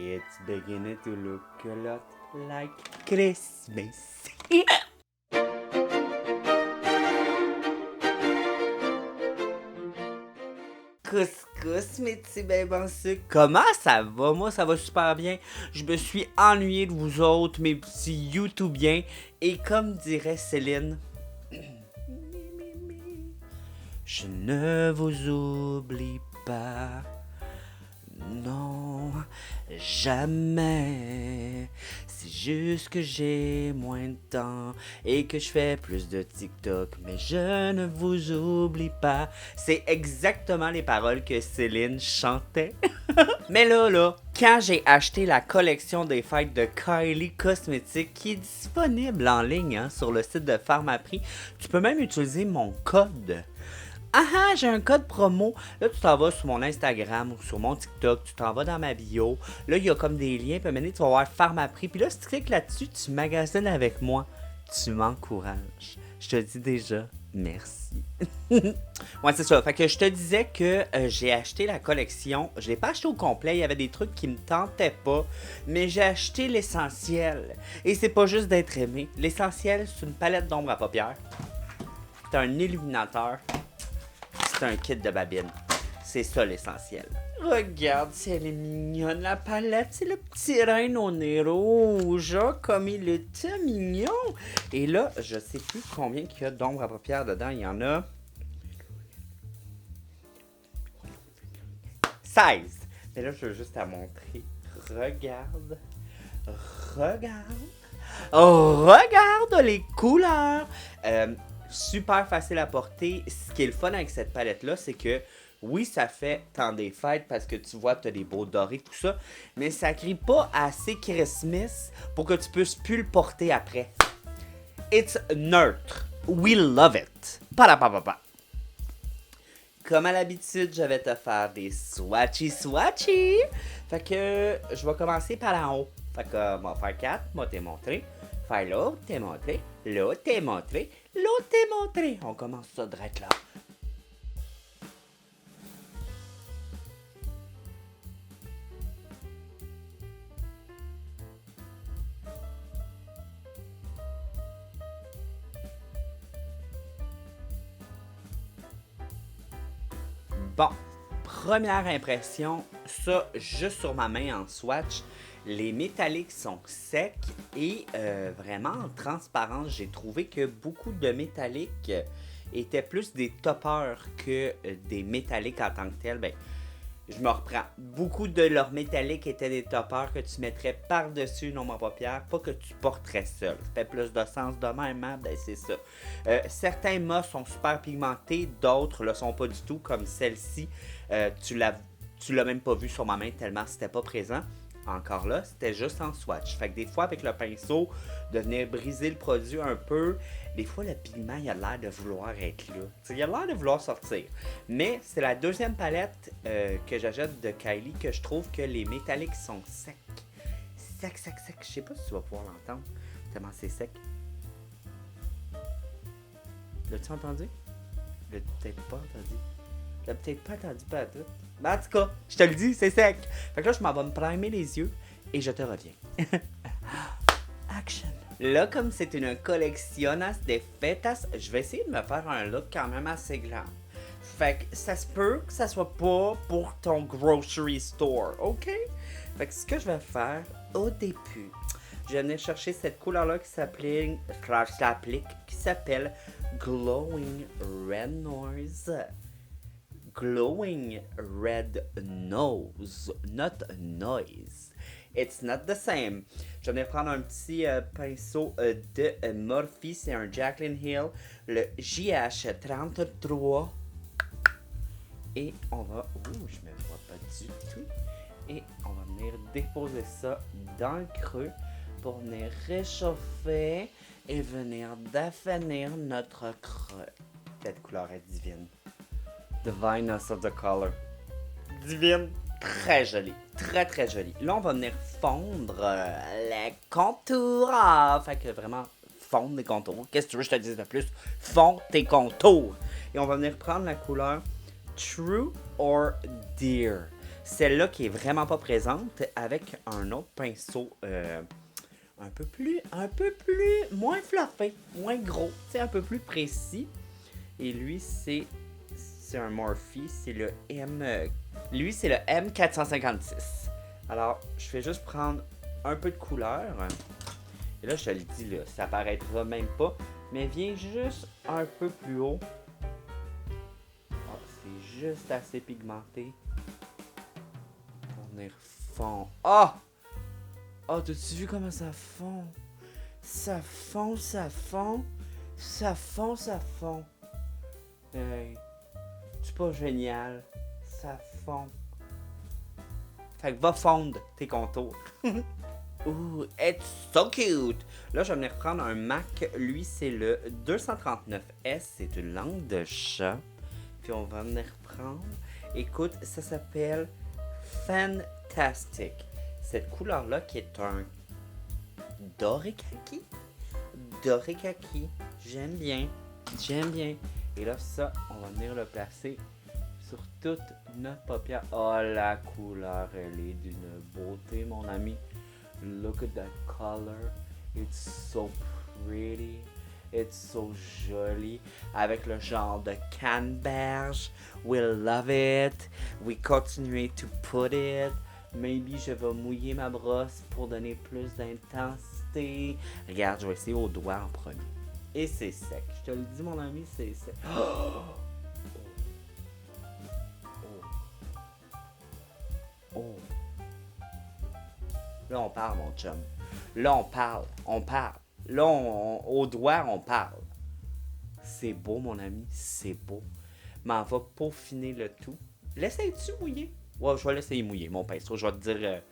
It's beginning to look a lot like Christmas. Couscous, mes petits bébés en sucre. Comment ça va? Moi, ça va super bien. Je me suis ennuyé de vous autres, mes petits YouTubiens. Et comme dirait Céline, je ne vous oublie pas. Non, jamais. C'est juste que j'ai moins de temps et que je fais plus de TikTok, mais je ne vous oublie pas. C'est exactement les paroles que Céline chantait. Mais là, quand j'ai acheté la collection des fêtes de Kylie Cosmetics qui est disponible en ligne sur le site de Pharmaprix, tu peux même utiliser mon code. Ah, j'ai un code promo. Là, tu t'en vas sur mon Instagram ou sur mon TikTok, tu t'en vas dans ma bio. Là, il y a comme des liens, puis maintenant, tu vas voir Pharmaprix. Puis là, si tu cliques là-dessus, tu magasines avec moi. Tu m'encourages. Je te dis déjà merci. Ouais, c'est ça. Fait que je te disais que j'ai acheté la collection. Je l'ai pas acheté au complet. Il y avait des trucs qui me tentaient pas. Mais j'ai acheté l'essentiel. Et c'est pas juste d'être aimé. L'essentiel, c'est une palette d'ombre à paupières. C'est un illuminateur. C'est un kit de babine. C'est ça l'essentiel. Regarde si elle est mignonne, la palette. C'est le petit reine au nez rouge. Oh, comme il était mignon. Et là, je sais plus combien il y a d'ombre à paupières dedans. Il y en a 16. Mais là, je veux juste la montrer. Regarde. Regarde les couleurs. Super facile à porter. Ce qui est le fun avec cette palette-là, c'est que oui, ça fait temps des fêtes parce que tu vois, tu as des beaux dorés, tout ça, mais ça crie pas assez Christmas pour que tu puisses plus le porter après. It's neutre. We love it. Padapapapa. Comme à l'habitude, je vais te faire des swatchy. Fait que je vais commencer par en haut. Fait que on va faire 4, moi t'ai montré. Faire l'autre, t'ai montré. L'autre, t'ai montré. L'autre, t'ai montré. On commence ça direct là. Bon, première impression, ça juste sur ma main en swatch. Les métalliques sont secs et vraiment transparents. J'ai trouvé que beaucoup de métalliques étaient plus des toppers que des métalliques en tant que tels. Ben, je me reprends. Beaucoup de leurs métalliques étaient des toppers que tu mettrais par-dessus une ombre à paupières, pas que tu porterais seul. Ça fait plus de sens de même, hein? Ben c'est ça. Certains mâts sont super pigmentés, d'autres le sont pas du tout, comme celle-ci. Tu l'as même pas vu sur ma main tellement c'était pas présent. Encore là, c'était juste en swatch. Fait que des fois, avec le pinceau, de venir briser le produit un peu, des fois, le pigment, il a l'air de vouloir être là. T'sais, il a l'air de vouloir sortir. Mais c'est la deuxième palette que j'achète de Kylie que je trouve que les métalliques sont secs. Sec. Je sais pas si tu vas pouvoir l'entendre, tellement c'est sec. L'as-tu entendu? L'as peut-être pas entendu. L'as peut-être pas entendu pas tout. Mais en tout cas, je te le dis, c'est sec. Fait que là, je m'en vais me primer les yeux et je te reviens. Action. Là, comme c'est une collectionas de fetas, je vais essayer de me faire un look quand même assez grand. Fait que ça se peut que ça soit pas pour ton grocery store, ok? Fait que ce que je vais faire au début, je vais venir chercher cette couleur-là qui s'appelle Glowing Red Nose. Glowing Red Nose, not noise. It's not the same. Je vais venir prendre un petit pinceau de Morphe, c'est un Jaclyn Hill, le JH33. Et on va... Ouh, je me vois pas du tout. Et on va venir déposer ça dans le creux pour venir réchauffer et venir définir notre creux. Cette couleur est divine. Divineness of the color. Divine. Très joli. Très joli. Là, on va venir fondre les contours. Fait que vraiment, fondre les contours. Qu'est-ce que tu veux que je te dise de plus? Fondre tes contours. Et on va venir prendre la couleur True or Dear. Celle-là qui est vraiment pas présente avec un autre pinceau moins fluffé, moins gros, un peu plus précis. Et lui, c'est un Morphe, c'est le lui, c'est le M456. Alors, je vais juste prendre un peu de couleur. Et là, je te le dis, là, ça paraîtra même pas. Mais viens juste un peu plus haut. Oh, c'est juste assez pigmenté. Pour venir fond. Oh! Oh, t'as-tu vu comment ça fond? Ça fond, ça fond. Ça fond, ça fond. Hey, c'est pas génial. Ça fond. Fait que va fondre tes contours. Ooh, it's so cute! Là, je vais venir prendre un MAC. Lui, c'est le 239S. C'est une langue de chat. Puis on va venir prendre... Écoute, ça s'appelle Fantastic. Cette couleur-là qui est un doré kaki. Doré kaki. J'aime bien. J'aime bien. Et là, ça, on va venir le placer sur toute notre paupière. Oh, la couleur, elle est d'une beauté, mon ami. Look at that color. It's so pretty. It's so joli. Avec le genre de canneberge. We love it. We continue to put it. Maybe je vais mouiller ma brosse pour donner plus d'intensité. Regarde, je vais essayer au doigt en premier. Et c'est sec. Je te le dis, mon ami, c'est sec. Oh! Oh! Là, on parle, mon chum. Là, on parle. On parle. Là, au doigt, on parle. C'est beau, mon ami. C'est beau. Mais on va peaufiner le tout. L'essayes-tu mouiller? Ouais, je vais l'essayer mouiller, mon pinceau. Je vais te dire,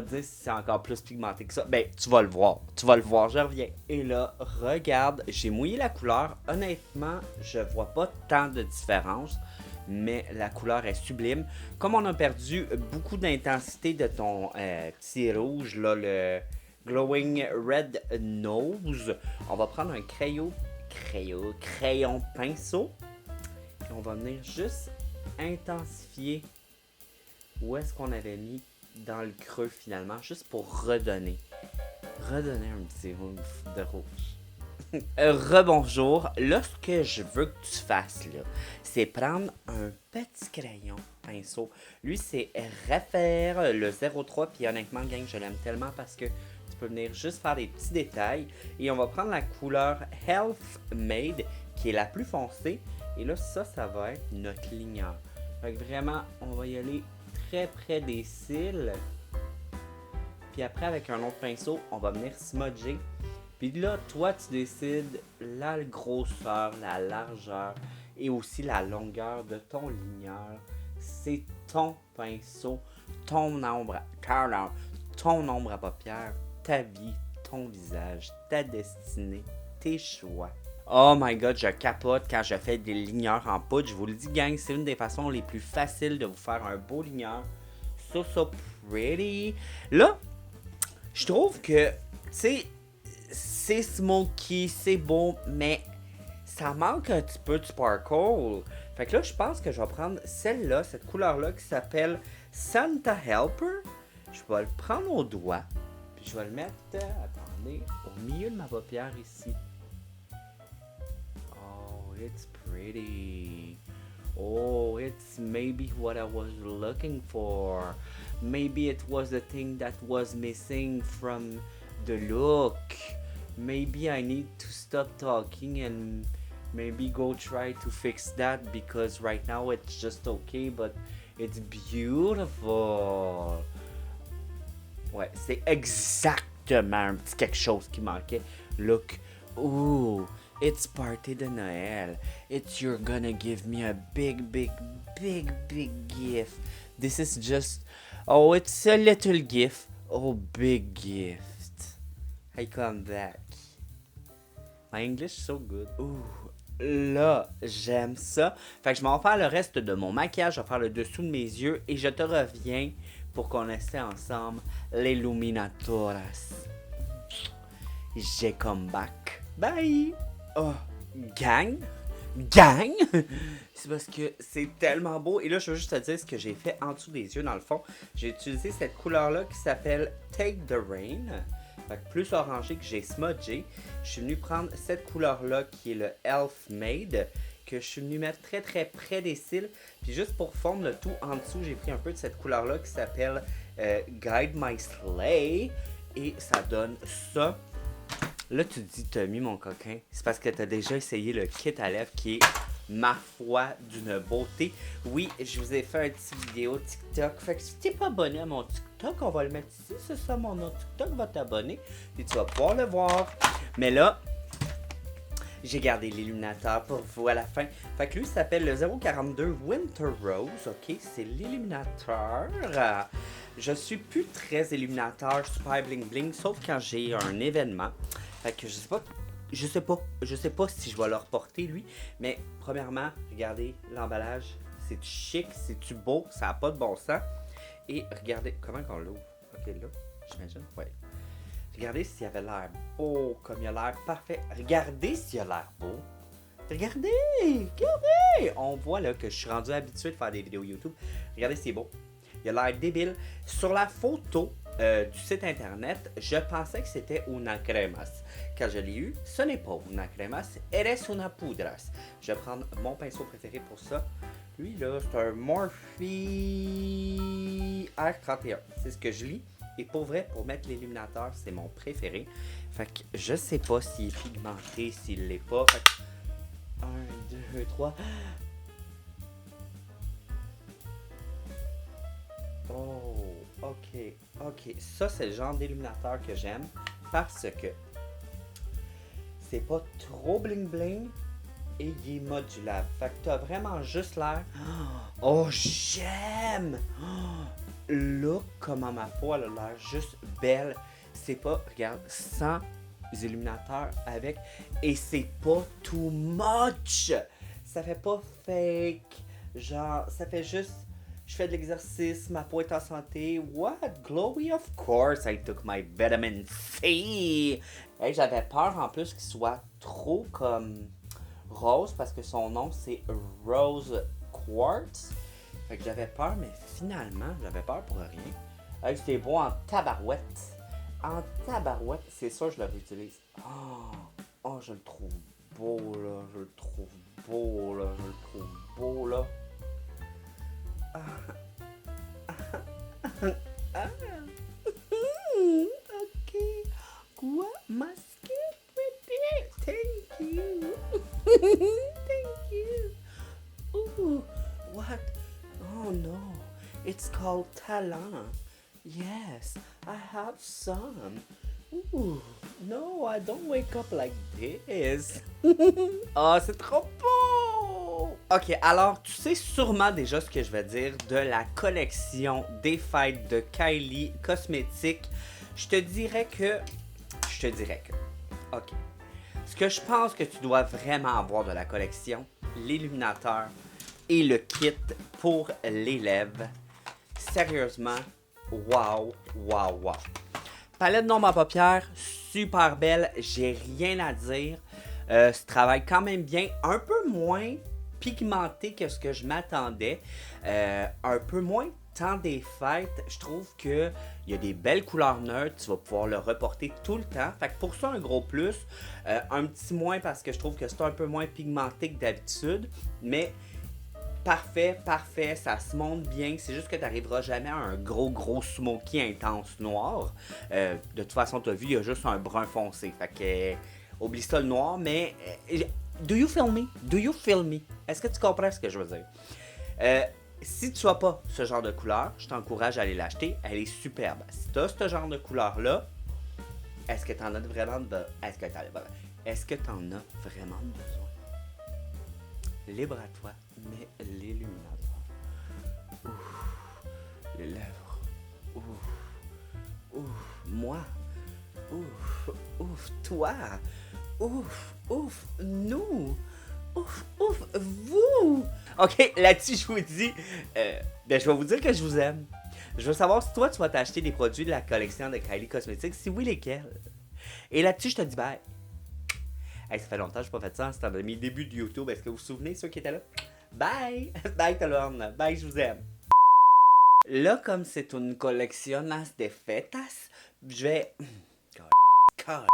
si c'est encore plus pigmenté que ça. Ben, tu vas le voir. Tu vas le voir, je reviens. Et là, regarde, j'ai mouillé la couleur. Honnêtement, je vois pas tant de différence. Mais la couleur est sublime. Comme on a perdu beaucoup d'intensité de ton petit rouge, là, le Glowing Red Nose, on va prendre un crayon pinceau. Et on va venir juste intensifier où est-ce qu'on avait mis dans le creux finalement, juste pour redonner un petit rouge de rouge. Rebonjour. Là, ce que je veux que tu fasses, là, c'est prendre un petit crayon pinceau. Lui, c'est Refaire le 03. Puis honnêtement, gang, je l'aime tellement parce que tu peux venir juste faire des petits détails. Et on va prendre la couleur Health Made, qui est la plus foncée. Et là, ça va être notre ligneur. Fait que vraiment, on va y aller très près des cils. Puis après, avec un autre pinceau, on va venir smudger. Puis là, toi, tu décides la grosseur, la largeur et aussi la longueur de ton ligneur. C'est ton pinceau, ton ombre à paupières, ta vie, ton visage, ta destinée, tes choix. Oh my god, je capote quand je fais des ligneurs en poudre. Je vous le dis, gang, c'est une des façons les plus faciles de vous faire un beau ligneur. So pretty. Là, je trouve que, tu sais, c'est smoky, c'est beau, mais ça manque un petit peu de sparkle. Fait que là, je pense que je vais prendre celle-là, cette couleur-là qui s'appelle Santa Helper. Je vais le prendre au doigt, puis je vais le mettre, attendez, au milieu de ma paupière ici. Oh, it's pretty. Oh, it's maybe what I was looking for. Maybe it was the thing that was missing from the look. Maybe I need to stop talking and maybe go try to fix that because right now it's just okay, but it's beautiful. Ouais, c'est exactement un petit quelque chose qui manquait. Look, ooh, it's party de Noël. You're gonna give me a big gift. This is just, oh, it's a little gift. Oh, big gift. I come back. My English is so good. Ooh, là, j'aime ça. Fait que je m'en vais faire le reste de mon maquillage, je vais faire le dessous de mes yeux et je te reviens pour qu'on essaie ensemble l'Illuminatoras. J'ai come back. Bye! Oh, gang, gang! C'est parce que c'est tellement beau. Et là, je veux juste te dire ce que j'ai fait en dessous des yeux, dans le fond. J'ai utilisé cette couleur-là qui s'appelle Take the Rain. Fait que plus orangé que j'ai smudgé. Je suis venu prendre cette couleur-là qui est le Elf Made, que je suis venu mettre très très près des cils. Puis juste pour fondre le tout en dessous, j'ai pris un peu de cette couleur-là qui s'appelle Guide My Slay. Et ça donne ça. Là, tu te dis, t'as mis mon coquin. C'est parce que t'as déjà essayé le kit à lèvres qui est, ma foi, d'une beauté. Oui, je vous ai fait un petit vidéo TikTok. Fait que si t'es pas abonné à mon TikTok, on va le mettre ici. C'est ça, mon nom TikTok va t'abonner. Puis tu vas pouvoir le voir. Mais là, j'ai gardé l'illuminateur pour vous à la fin. Fait que lui, il s'appelle le 042 Winter Rose. Ok, c'est l'illuminateur. Je suis plus très illuminateur super bling bling, sauf quand j'ai un événement. Fait que je sais pas si je vais le reporter lui. Mais premièrement, regardez l'emballage. C'est chic, c'est beau, ça n'a pas de bon sens. Et regardez, comment qu'on l'ouvre? Ok, là, j'imagine, ouais. Regardez s'il avait l'air beau, comme il a l'air parfait. Regardez s'il a l'air beau. Regardez, regardez. On voit là que je suis rendu habitué de faire des vidéos YouTube. Regardez, c'est beau. Il a l'air débile. Sur la photo du site internet, je pensais que c'était una cremas. Quand je l'ai eu, ce n'est pas una cremas, eres una pudras. Je vais prendre mon pinceau préféré pour ça. Lui là, c'est un Morphe R31. C'est ce que je lis. Et pour vrai, pour mettre l'illuminateur, c'est mon préféré. Fait que je sais pas s'il est pigmenté, s'il l'est pas. Fait que 1, 2, 3. Oh, ok. Ça, c'est le genre d'illuminateur que j'aime parce que c'est pas trop bling bling et il est modulable. Fait que t'as vraiment juste l'air. Oh, j'aime! Look comment ma peau elle a l'air juste belle. C'est pas, regarde, sans illuminateur avec. Et c'est pas too much. Ça fait pas fake. Genre, ça fait juste. Je fais de l'exercice, ma peau est en santé. What? Glowy? Of course, I took my vitamin C. Hey, j'avais peur en plus qu'il soit trop comme rose parce que son nom c'est Rose Quartz. Fait que j'avais peur, mais finalement, j'avais peur pour rien. Hey, c'était beau en tabarouette. En tabarouette, c'est sûr je le réutilise. Oh, je le trouve beau là. Je le trouve beau là. Ok. Quoi? Ma skin pretty. Thank you. Thank you. Ooh, what? Oh no. It's called talent. Yes, I have some. Ooh, no, I don't wake up like this. Oh, c'est trop beau! Ok, alors tu sais sûrement déjà ce que je vais dire de la collection des fêtes de Kylie Cosmetics. Je te dirais que. Ok. Ce que je pense que tu dois vraiment avoir de la collection, l'illuminateur et le kit pour les lèvres. Sérieusement, wow. Palette nombre à paupières, super belle, j'ai rien à dire. Ça travaille quand même bien, un peu moins pigmenté que ce que je m'attendais. Un peu moins temps des fêtes, je trouve que il y a des belles couleurs neutres, tu vas pouvoir le reporter tout le temps. Fait que pour ça, un gros plus. Un petit moins parce que je trouve que c'est un peu moins pigmenté que d'habitude. Mais parfait, ça se monte bien. C'est juste que tu n'arriveras jamais à un gros smoky intense noir. De toute façon, tu as vu, il y a juste un brun foncé. Fait que oublie ça le noir, mais do you feel me? Est-ce que tu comprends ce que je veux dire? Si tu n'as pas ce genre de couleur, je t'encourage à aller l'acheter. Elle est superbe. Si tu as ce genre de couleur-là, est-ce que tu en as vraiment besoin? Est-ce que tu en as vraiment besoin? Libre à toi, mais l'illuminateur. Ouf. Les lèvres. Ouf. Moi. Ouf. Toi. Ouf. Nous. Ouf, vous! Ok, là-dessus, je vous dis, je vais vous dire que je vous aime. Je veux savoir si toi, tu vas t'acheter des produits de la collection de Kylie Cosmetics, si oui, lesquels. Et là-dessus, je te dis bye. Hey, ça fait longtemps que je n'ai pas fait ça, c'était dans mes débuts de YouTube. Est-ce que vous vous souvenez, ceux qui étaient là? Bye! Bye tout le monde! Bye, je vous aime! Là, comme c'est une coleccionas de fetas, je vais... Car...